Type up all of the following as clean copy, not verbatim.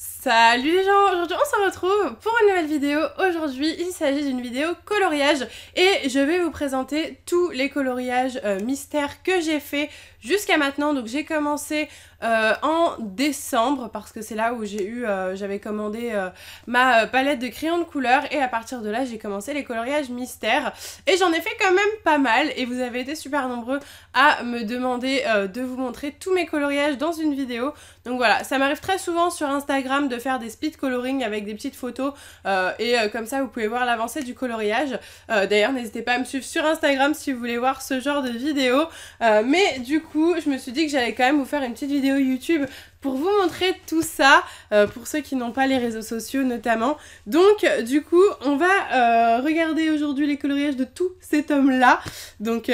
Salut les gens, aujourd'hui on se retrouve pour une nouvelle vidéo. Aujourd'hui il s'agit d'une vidéo coloriage et je vais vous présenter tous les coloriages mystères que j'ai fait jusqu'à maintenant. Donc j'ai commencé en décembre parce que c'est là où j'avais commandé ma palette de crayons de couleur et à partir de là j'ai commencé les coloriages mystères et j'en ai fait quand même pas mal et vous avez été super nombreux à me demander de vous montrer tous mes coloriages dans une vidéo. Donc voilà, ça m'arrive très souvent sur Instagram de faire des speed coloring avec des petites photos et comme ça vous pouvez voir l'avancée du coloriage. D'ailleurs n'hésitez pas à me suivre sur Instagram si vous voulez voir ce genre de vidéo. Mais du coup je me suis dit que j'allais quand même vous faire une petite vidéo YouTube pour vous montrer tout ça, pour ceux qui n'ont pas les réseaux sociaux notamment. Donc du coup on va regarder aujourd'hui les coloriages de tous ces tomes là. Donc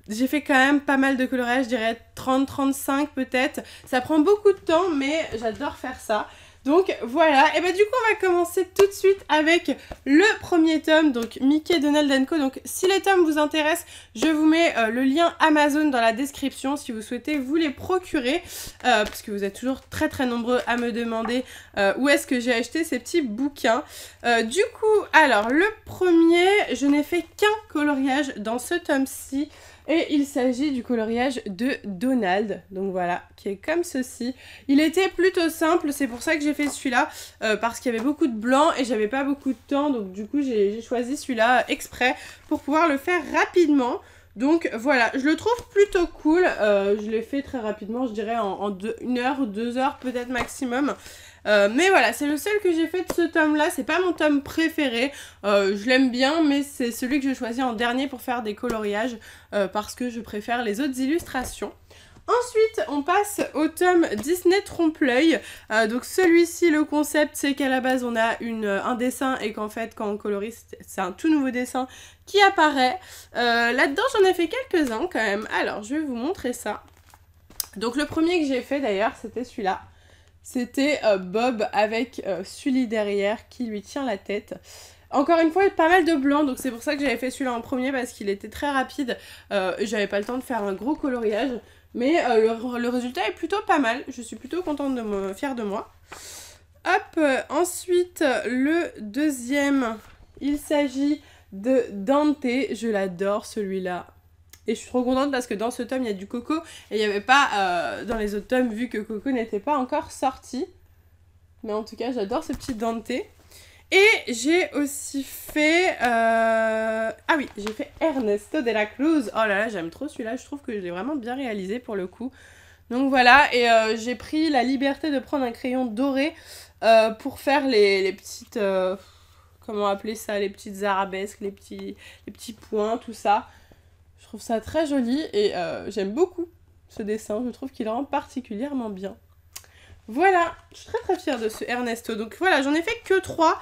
j'ai fait quand même pas mal de coloriages, je dirais 30-35 peut-être. Ça prend beaucoup de temps mais j'adore faire ça. Donc voilà, et bah du coup on va commencer tout de suite avec le premier tome, donc Mickey, Donald & Co. Donc si les tomes vous intéressent, je vous mets le lien Amazon dans la description si vous souhaitez vous les procurer, parce que vous êtes toujours très nombreux à me demander où est-ce que j'ai acheté ces petits bouquins. Du coup, alors le premier, je n'ai fait qu'un coloriage dans ce tome-ci. Et il s'agit du coloriage de Donald, donc voilà, qui est comme ceci. Il était plutôt simple, c'est pour ça que j'ai fait celui-là, parce qu'il y avait beaucoup de blanc et j'avais pas beaucoup de temps, donc du coup j'ai choisi celui-là exprès pour pouvoir le faire rapidement. Donc voilà, je le trouve plutôt cool, je l'ai fait très rapidement, je dirais en 1 heure ou 2 heures peut-être maximum. Mais voilà, c'est le seul que j'ai fait de ce tome là, c'est pas mon tome préféré, je l'aime bien mais c'est celui que j'ai choisi en dernier pour faire des coloriages parce que je préfère les autres illustrations. Ensuite, on passe au tome Disney Trompe-l'œil. Donc celui-ci, le concept, c'est qu'à la base, on a un dessin et qu'en fait, quand on colorie, c'est un tout nouveau dessin qui apparaît. Là-dedans, j'en ai fait quelques-uns quand même. Alors, je vais vous montrer ça. Donc le premier que j'ai fait d'ailleurs, c'était celui-là. C'était Bob avec Sully derrière qui lui tient la tête. Encore une fois, pas mal de blanc, donc c'est pour ça que j'avais fait celui-là en premier parce qu'il était très rapide. J'avais pas le temps de faire un gros coloriage. Mais le résultat est plutôt pas mal. Je suis plutôt contente fière de moi. Hop, ensuite, le deuxième, il s'agit de Dante. Je l'adore celui-là. Et je suis trop contente parce que dans ce tome, il y a du Coco. Et il n'y avait pas dans les autres tomes, vu que Coco n'était pas encore sorti. Mais en tout cas, j'adore ce petit Dante. Et j'ai aussi fait... Ah oui, j'ai fait Ernesto de la Cruz. Oh là là, j'aime trop celui-là. Je trouve que je l'ai vraiment bien réalisé pour le coup. Donc voilà, et j'ai pris la liberté de prendre un crayon doré pour faire les petites... comment appeler ça? Les petites arabesques, les petits points, tout ça. Je trouve ça très joli et j'aime beaucoup ce dessin. Je trouve qu'il rend particulièrement bien. Voilà, je suis très fière de ce Ernesto. Donc voilà, j'en ai fait que 3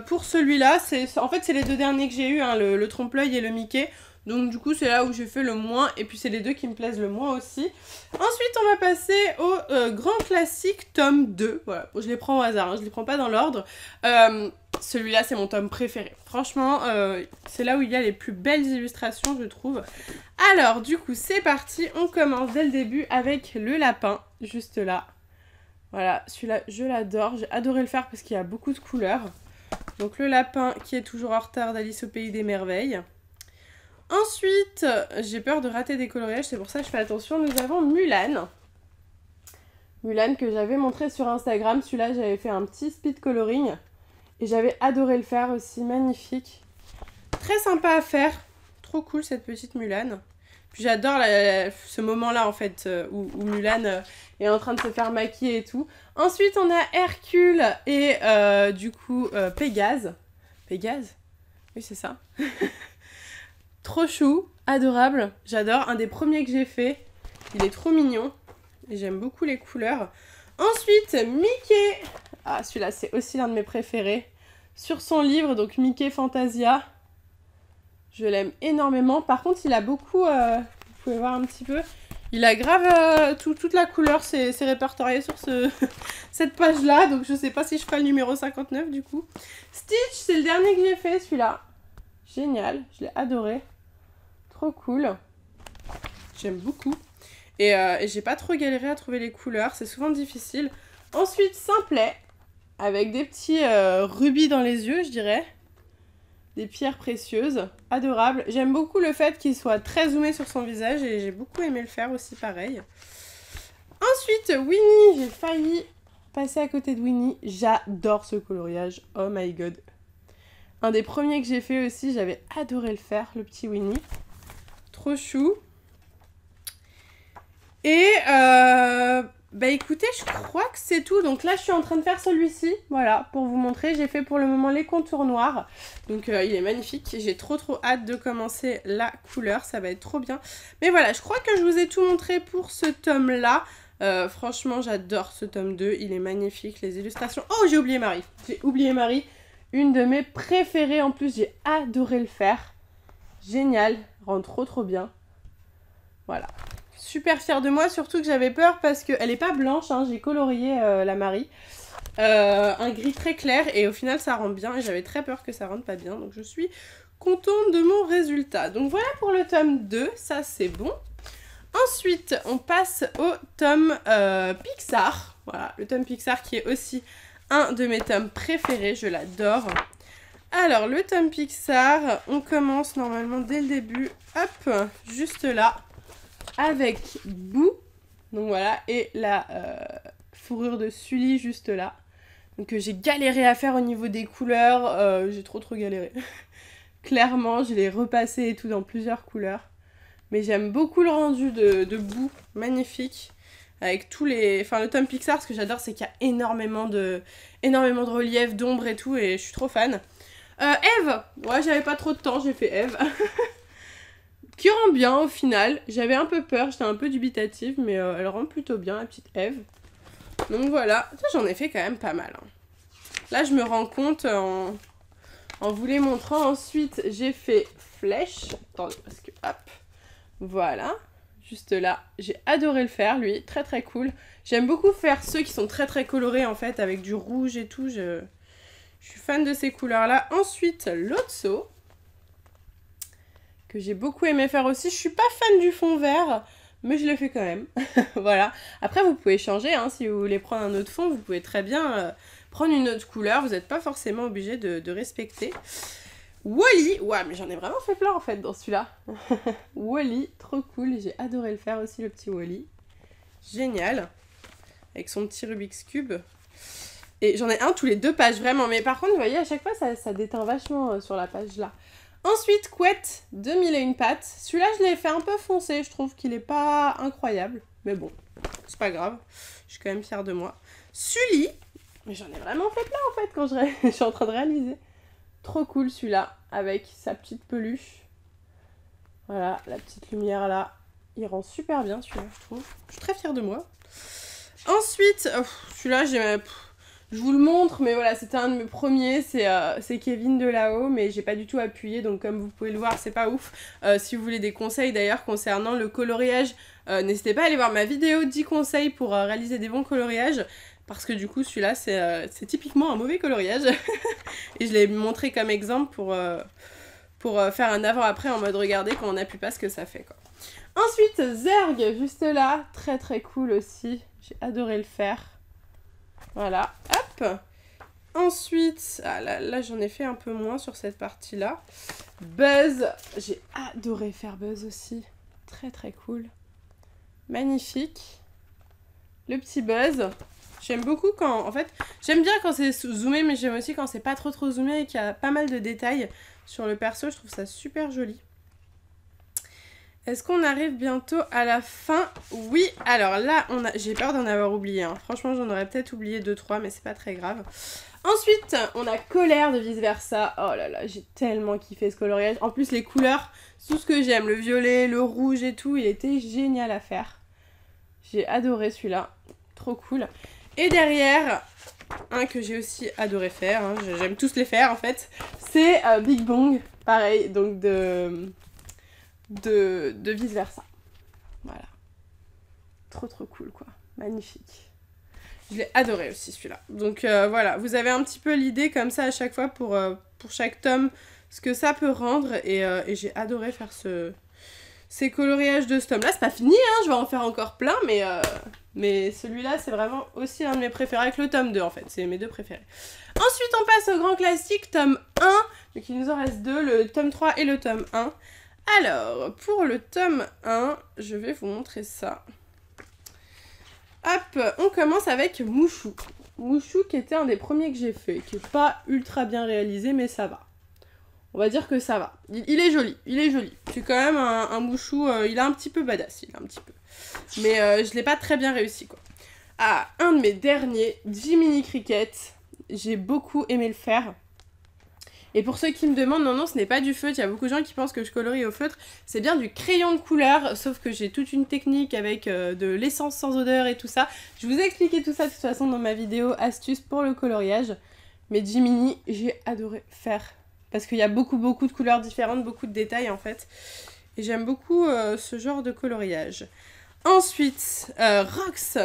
pour celui-là. En fait, c'est les deux derniers que j'ai eu, hein, le trompe-l'œil et le Mickey. Donc du coup, c'est là où j'ai fait le moins. Et puis c'est les deux qui me plaisent le moins aussi. Ensuite, on va passer au grand classique tome 2. Voilà, je les prends au hasard, hein, je les prends pas dans l'ordre. Celui-là, c'est mon tome préféré. Franchement, c'est là où il y a les plus belles illustrations, je trouve. Alors, du coup, c'est parti. On commence dès le début avec le lapin, juste là. Voilà, celui-là, je l'adore. J'ai adoré le faire parce qu'il y a beaucoup de couleurs. Donc le lapin qui est toujours en retard d'Alice au Pays des Merveilles. Ensuite, j'ai peur de rater des coloriages, c'est pour ça que je fais attention. Nous avons Mulan. Mulan que j'avais montré sur Instagram. Celui-là, j'avais fait un petit speed coloring. Et j'avais adoré le faire aussi, magnifique. Très sympa à faire. Trop cool cette petite Mulan. Puis j'adore ce moment-là en fait où Mulan est en train de se faire maquiller et tout. Ensuite on a Hercule et du coup Pégase. Pégase? Oui c'est ça. Trop chou, adorable, j'adore. Un des premiers que j'ai fait. Il est trop mignon. Et j'aime beaucoup les couleurs. Ensuite Mickey. Ah celui-là c'est aussi l'un de mes préférés. Sur son livre, donc Mickey Fantasia. Je l'aime énormément. Par contre, il a beaucoup... vous pouvez voir un petit peu. Il a grave... toute la couleur, c'est répertorié sur cette page-là. Donc, je sais pas si je ferai le numéro 59, du coup. Stitch, c'est le dernier que j'ai fait, celui-là. Génial. Je l'ai adoré. Trop cool. J'aime beaucoup. Et j'ai pas trop galéré à trouver les couleurs. C'est souvent difficile. Ensuite, Simplet. avec des petits rubis dans les yeux, je dirais. Des pierres précieuses, adorables. J'aime beaucoup le fait qu'il soit très zoomé sur son visage et j'ai beaucoup aimé le faire aussi pareil. Ensuite, Winnie, j'ai failli passer à côté de Winnie. J'adore ce coloriage, oh my god. Un des premiers que j'ai fait aussi, j'avais adoré le faire, le petit Winnie. Trop chou. Et bah écoutez, je crois que c'est tout. Donc là, je suis en train de faire celui-ci. Voilà, pour vous montrer. J'ai fait pour le moment les contours noirs. Donc il est magnifique. J'ai trop hâte de commencer la couleur. Ça va être trop bien. Mais voilà, je crois que je vous ai tout montré pour ce tome-là. Franchement, j'adore ce tome 2. Il est magnifique. Les illustrations... Oh, j'ai oublié Marie. J'ai oublié Marie. Une de mes préférées. En plus, j'ai adoré le faire. Génial. Rend trop bien. Voilà. Super fière de moi, surtout que j'avais peur parce qu'elle n'est pas blanche, hein, j'ai colorié la Marie. Un gris très clair et au final ça rentre bien et j'avais très peur que ça rentre pas bien. Donc je suis contente de mon résultat. Donc voilà pour le tome 2, ça c'est bon. Ensuite on passe au tome Pixar. Voilà, le tome Pixar qui est aussi un de mes tomes préférés, je l'adore. Alors le tome Pixar, on commence normalement dès le début, hop, juste là. Avec Boo, donc voilà, et la fourrure de Sully juste là. Donc j'ai galéré à faire au niveau des couleurs, j'ai trop galéré. Clairement, je l'ai repassé et tout dans plusieurs couleurs. Mais j'aime beaucoup le rendu de Boo, magnifique. Avec tous les... Enfin le tome Pixar, ce que j'adore c'est qu'il y a énormément de relief, d'ombre et tout, et je suis trop fan. Eve, ouais j'avais pas trop de temps, j'ai fait Eve. Qui rend bien au final. J'avais un peu peur, j'étais un peu dubitative, mais elle rend plutôt bien, la petite Eve. Donc voilà, j'en ai fait quand même pas mal. Hein. Là, je me rends compte en vous les montrant. Ensuite, j'ai fait Flèche. Attendez, parce que hop, voilà, juste là. J'ai adoré le faire, lui, très cool. J'aime beaucoup faire ceux qui sont très colorés en fait, avec du rouge et tout. Je suis fan de ces couleurs-là. Ensuite, Lotso. Que j'ai beaucoup aimé faire aussi. Je suis pas fan du fond vert, mais je le fais quand même. Voilà. Après, vous pouvez changer, hein, si vous voulez prendre un autre fond, vous pouvez très bien prendre une autre couleur. Vous n'êtes pas forcément obligé de respecter. Wally, ouais, mais j'en ai vraiment fait plein en fait dans celui-là. Wally, trop cool. J'ai adoré le faire aussi, le petit Wally. Génial. Avec son petit Rubik's Cube. Et j'en ai un tous les 2 pages, vraiment. Mais par contre, vous voyez, à chaque fois, ça déteint vachement sur la page là. Ensuite, Couette de 1001 pattes. Celui-là, je l'ai fait un peu foncé. Je trouve qu'il est pas incroyable. Mais bon, c'est pas grave. Je suis quand même fière de moi. Sully. Mais j'en ai vraiment fait plein, en fait, quand je suis en train de réaliser. Trop cool, celui-là. Avec sa petite peluche. Voilà, la petite lumière, là. Il rend super bien, celui-là, je trouve. Je suis très fière de moi. Ensuite, celui-là, je vous le montre, mais voilà, c'était un de mes premiers, c'est Kevin de là-haut, mais j'ai pas du tout appuyé, donc comme vous pouvez le voir, c'est pas ouf. Si vous voulez des conseils d'ailleurs concernant le coloriage, n'hésitez pas à aller voir ma vidéo 10 conseils pour réaliser des bons coloriages, parce que du coup, celui-là, c'est typiquement un mauvais coloriage. Et je l'ai montré comme exemple pour faire un avant-après en mode regardez quand on n'appuie pas ce que ça fait, quoi. Ensuite, Zerg, juste là, très cool aussi, j'ai adoré le faire. Voilà, hop. Ensuite, là j'en ai fait un peu moins sur cette partie-là. Buzz, j'ai adoré faire Buzz aussi. Très cool. Magnifique. Le petit Buzz. J'aime beaucoup quand... En fait, j'aime bien quand c'est zoomé, mais j'aime aussi quand c'est pas trop zoomé et qu'il y a pas mal de détails sur le perso. Je trouve ça super joli. Est-ce qu'on arrive bientôt à la fin? Oui, alors là, j'ai peur d'en avoir oublié. Hein. Franchement, j'en aurais peut-être oublié 2-3, mais c'est pas très grave. Ensuite, on a Colère de Vice Versa. Oh là là, j'ai tellement kiffé ce coloriage. En plus, les couleurs, tout ce que j'aime. Le violet, le rouge et tout, il était génial à faire. J'ai adoré celui-là. Trop cool. Et derrière, un que j'ai aussi adoré faire. Hein, j'aime tous les faire, en fait. C'est Big Bang. Pareil, donc de Vice Versa. Voilà. Trop cool, quoi. Magnifique. Je l'ai adoré aussi, celui-là. Donc, voilà. Vous avez un petit peu l'idée, comme ça, à chaque fois, pour chaque tome, ce que ça peut rendre. Et j'ai adoré faire ces coloriages de ce tome là. C'est pas fini, hein, je vais en faire encore plein, mais celui-là c'est vraiment aussi l'un de mes préférés avec le tome 2 en fait, c'est mes deux préférés. Ensuite on passe au grand classique tome 1, donc il nous en reste deux, le tome 3 et le tome 1. Alors pour le tome 1, je vais vous montrer ça. Hop, on commence avec Mouchou. Mouchou qui était un des premiers que j'ai fait, qui est pas ultra bien réalisé mais ça va. On va dire que ça va. Il est joli, il est joli. C'est quand même un Mouchou, il est un petit peu badass, il est un petit peu. Mais je l'ai pas très bien réussi quoi. Ah, un de mes derniers, Jiminy Cricket. J'ai beaucoup aimé le faire. Et pour ceux qui me demandent, non, ce n'est pas du feutre. Il y a beaucoup de gens qui pensent que je colorie au feutre. C'est bien du crayon de couleur, sauf que j'ai toute une technique avec de l'essence sans odeur et tout ça. Je vous ai expliqué tout ça de toute façon dans ma vidéo astuce pour le coloriage. Mais Jiminy, j'ai adoré faire. Parce qu'il y a beaucoup de couleurs différentes, beaucoup de détails en fait. Et j'aime beaucoup ce genre de coloriage. Ensuite, Rox.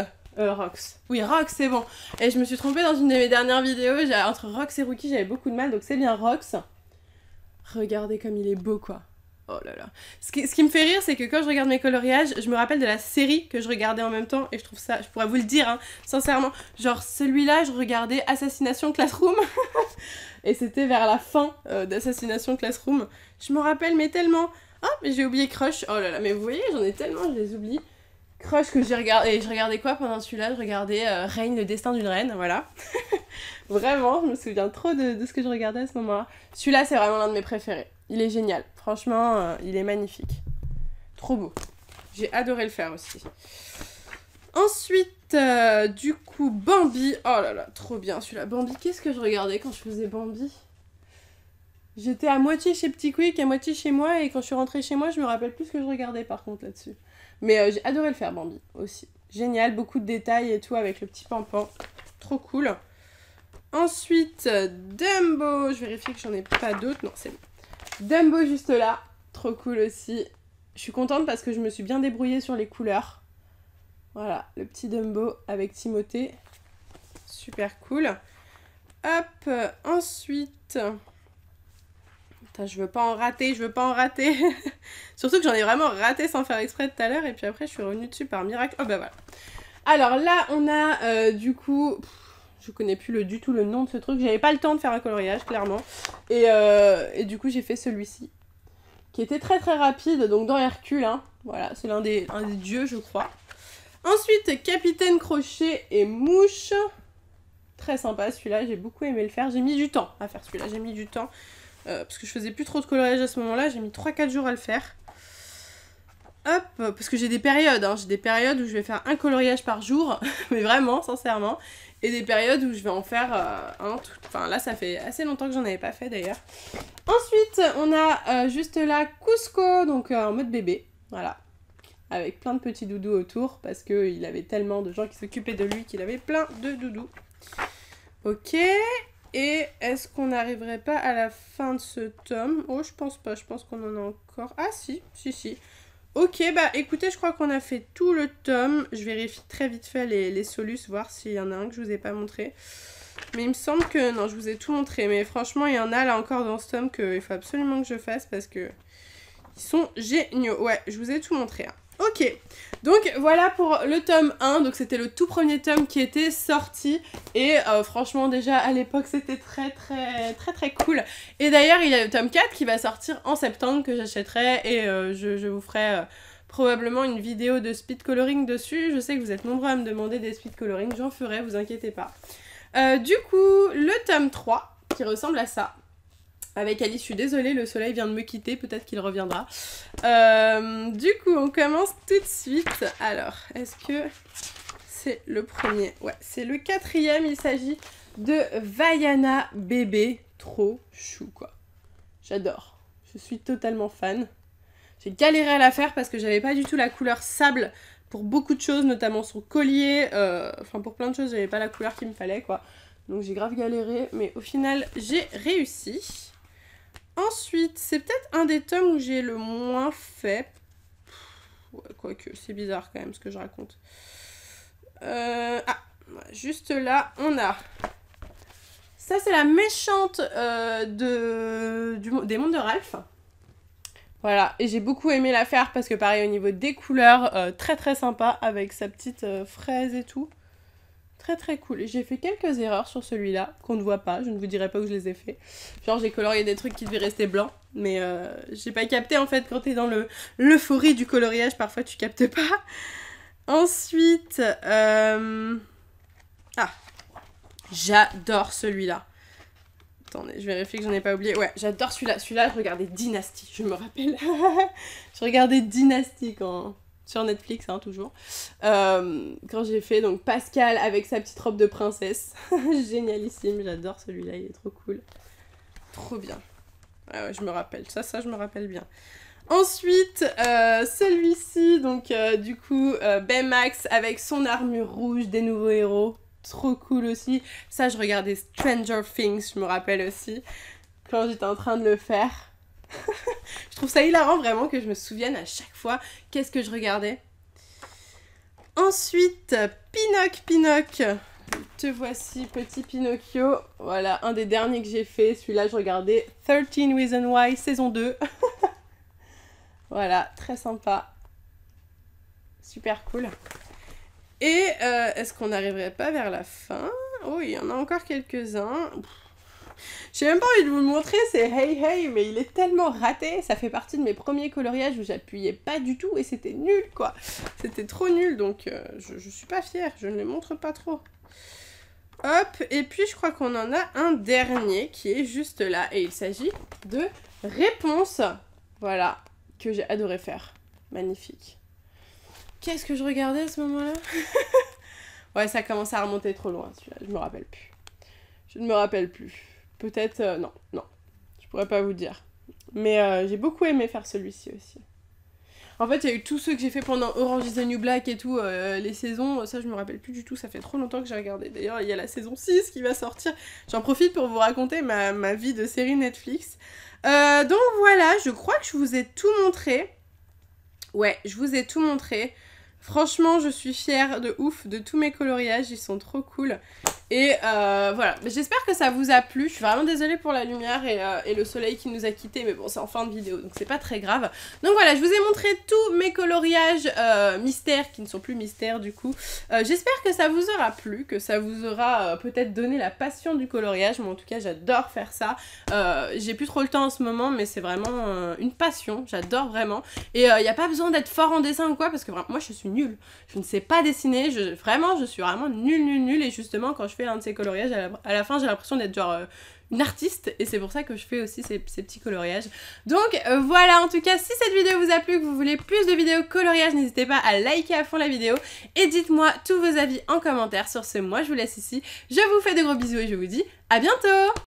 Oui, Rox, c'est bon. Et je me suis trompée dans une de mes dernières vidéos. Entre Rox et Rookie, j'avais beaucoup de mal. Donc c'est bien Rox. Regardez comme il est beau, quoi. Oh là là. Ce qui me fait rire, c'est que quand je regarde mes coloriages, je me rappelle de la série que je regardais en même temps. Et je trouve ça, je pourrais vous le dire, hein, sincèrement. Genre, celui-là, je regardais Assassination Classroom. Et c'était vers la fin d'Assassination Classroom. Je me rappelle, mais tellement. Ah, mais j'ai oublié Crush. Oh là là, mais vous voyez, j'en ai tellement, je les oublie. Crush que j'ai regardé. Et je regardais quoi pendant celui-là? Je regardais Reign, le destin d'une reine, voilà. Vraiment, je me souviens trop de ce que je regardais à ce moment-là. Celui-là, c'est vraiment l'un de mes préférés. Il est génial. Franchement, il est magnifique. Trop beau. J'ai adoré le faire aussi. Ensuite, du coup, Bambi. Oh là là, trop bien celui-là. Bambi, qu'est-ce que je regardais quand je faisais Bambi? J'étais à moitié chez Petit Quick, à moitié chez moi, et quand je suis rentrée chez moi, je me rappelle plus ce que je regardais par contre là-dessus. Mais j'ai adoré le faire, Bambi, aussi. Génial, beaucoup de détails et tout avec le petit pampan. Trop cool. Ensuite, Dumbo. Je vérifie que j'en ai pas d'autres. Non, c'est bon. Dumbo juste là. Trop cool aussi. Je suis contente parce que je me suis bien débrouillée sur les couleurs. Voilà, le petit Dumbo avec Timothée. Super cool. Hop, ensuite... Putain, je veux pas en rater, Surtout que j'en ai vraiment raté sans faire exprès tout à l'heure. Et puis après, je suis revenue dessus par miracle. Oh bah voilà. Alors là, on a du coup... je connais plus du tout le nom de ce truc. J'avais pas le temps de faire un coloriage, clairement. Et du coup, j'ai fait celui-ci. Qui était très rapide, donc dans Hercule. Hein. Voilà, c'est un des dieux, je crois. Ensuite, Capitaine Crochet et Mouche. Très sympa celui-là, j'ai beaucoup aimé le faire. J'ai mis du temps à faire celui-là, j'ai mis du temps. Parce que je faisais plus trop de coloriage à ce moment-là, j'ai mis 3-4 jours à le faire. Hop, parce que j'ai des périodes, hein. J'ai des périodes où je vais faire un coloriage par jour, mais vraiment, sincèrement. Et des périodes où je vais en faire un tout. Enfin là, ça fait assez longtemps que j'en avais pas fait d'ailleurs. Ensuite, on a juste là Cusco, donc en mode bébé, voilà. Avec plein de petits doudous autour, parce qu'il avait tellement de gens qui s'occupaient de lui qu'il avait plein de doudous. Ok. Et est-ce qu'on n'arriverait pas à la fin de ce tome? Oh, je pense pas, je pense qu'on en a encore... Ah si. Ok, bah écoutez, je crois qu'on a fait tout le tome. Je vérifie très vite fait les solus, voir s'il y en a un que je vous ai pas montré. Mais il me semble que... Non, je vous ai tout montré. Mais franchement, il y en a là encore dans ce tome qu'il faut absolument que je fasse parce que... ils sont géniaux. Ouais, je vous ai tout montré. Hein. Ok, donc voilà pour le tome 1, donc c'était le tout premier tome qui était sorti et franchement déjà à l'époque c'était très cool. Et d'ailleurs il y a le tome 4 qui va sortir en septembre que j'achèterai et je vous ferai probablement une vidéo de speed coloring dessus. Je sais que vous êtes nombreux à me demander des speed coloring, j'en ferai, vous inquiétez pas. Du coup, le tome 3 qui ressemble à ça. Avec Alice, je suis désolée, le soleil vient de me quitter, peut-être qu'il reviendra. Du coup, on commence tout de suite. Alors, est-ce que c'est le premier? Ouais, c'est le 4e, il s'agit de Vaiana bébé. Trop chou, quoi. J'adore. Je suis totalement fan. J'ai galéré à la faire parce que j'avais pas du tout la couleur sable pour beaucoup de choses, notamment son collier. Enfin, pour plein de choses, j'avais pas la couleur qu'il me fallait, quoi. Donc j'ai grave galéré, mais au final, j'ai réussi. Ensuite, c'est peut-être un des tomes où j'ai le moins fait. Ouais, quoique, c'est bizarre quand même ce que je raconte. Juste là, on a... Ça, c'est la méchante des mondes de Ralph. Voilà, et j'ai beaucoup aimé la faire parce que pareil au niveau des couleurs, très très sympa avec sa petite fraise et tout. Très très cool. Et j'ai fait quelques erreurs sur celui-là qu'on ne voit pas, je ne vous dirai pas où je les ai fait. Genre j'ai colorié des trucs qui devaient rester blancs, mais j'ai pas capté en fait quand t'es dans l'euphorie du coloriage, parfois tu captes pas. Ensuite, j'adore celui-là. Attendez, je vérifie que j'en ai pas oublié. Ouais, j'adore celui-là. Celui-là, je regardais Dynasty, je me rappelle. Je regardais Dynasty sur Netflix, hein, toujours. Quand j'ai fait donc Pascal avec sa petite robe de princesse. Génialissime, j'adore celui-là, il est trop cool. Trop bien. Ouais, je me rappelle. Ça, je me rappelle bien. Ensuite, celui-ci, donc du coup, Baymax avec son armure rouge des nouveaux héros. Trop cool aussi. Ça, je regardais Stranger Things, je me rappelle aussi, quand j'étais en train de le faire. Je trouve ça hilarant vraiment que je me souvienne à chaque fois qu'est-ce que je regardais. Ensuite, Pinoc. Te voici, petit Pinocchio. Voilà, un des derniers que j'ai fait. Celui-là, je regardais 13 Reasons Why, saison 2. Voilà, très sympa. Super cool. Et est-ce qu'on n'arriverait pas vers la fin? Oh, il y en a encore quelques-uns. J'ai même pas envie de vous le montrer, c'est Hey Hey, mais il est tellement raté. Ça fait partie de mes premiers coloriages où j'appuyais pas du tout et c'était nul, quoi. C'était trop nul, donc je suis pas fière, je ne les montre pas trop. Hop, et puis je crois qu'on en a un dernier qui est juste là. Et il s'agit de Réponse. Voilà, que j'ai adoré faire. Magnifique. Qu'est-ce que je regardais à ce moment-là? Ouais, ça commence à remonter trop loin, celui-là. Je me rappelle plus. Je ne me rappelle plus. Peut-être... non. Je pourrais pas vous dire. Mais j'ai beaucoup aimé faire celui-ci aussi. En fait, il y a eu tous ceux que j'ai fait pendant Orange is the New Black et tout, les saisons. Ça, je me rappelle plus du tout. Ça fait trop longtemps que j'ai regardé. D'ailleurs, il y a la saison 6 qui va sortir. J'en profite pour vous raconter ma vie de série Netflix. Donc voilà, je crois que je vous ai tout montré. Ouais, je vous ai tout montré. Franchement, je suis fière de ouf de tous mes coloriages, ils sont trop cool. Et voilà, j'espère que ça vous a plu. Je suis vraiment désolée pour la lumière et le soleil qui nous a quittés, mais bon, c'est en fin de vidéo, donc c'est pas très grave. Donc voilà, je vous ai montré tous mes coloriages mystères, qui ne sont plus mystères du coup. J'espère que ça vous aura plu, que ça vous aura peut-être donné la passion du coloriage. Moi en tout cas, j'adore faire ça. J'ai plus trop le temps en ce moment, mais c'est vraiment une passion, j'adore vraiment. Et il n'y a pas besoin d'être fort en dessin ou quoi, parce que vraiment, moi je suis nulle. Je ne sais pas dessiner, je suis vraiment nulle. Et justement, quand je fais l'un de ces coloriages, à la fin, j'ai l'impression d'être genre une artiste. Et c'est pour ça que je fais aussi ces petits coloriages. Donc voilà, en tout cas, si cette vidéo vous a plu, que vous voulez plus de vidéos coloriage, n'hésitez pas à liker à fond la vidéo. Et dites-moi tous vos avis en commentaire. Sur ce, moi je vous laisse ici. Je vous fais de gros bisous et je vous dis à bientôt!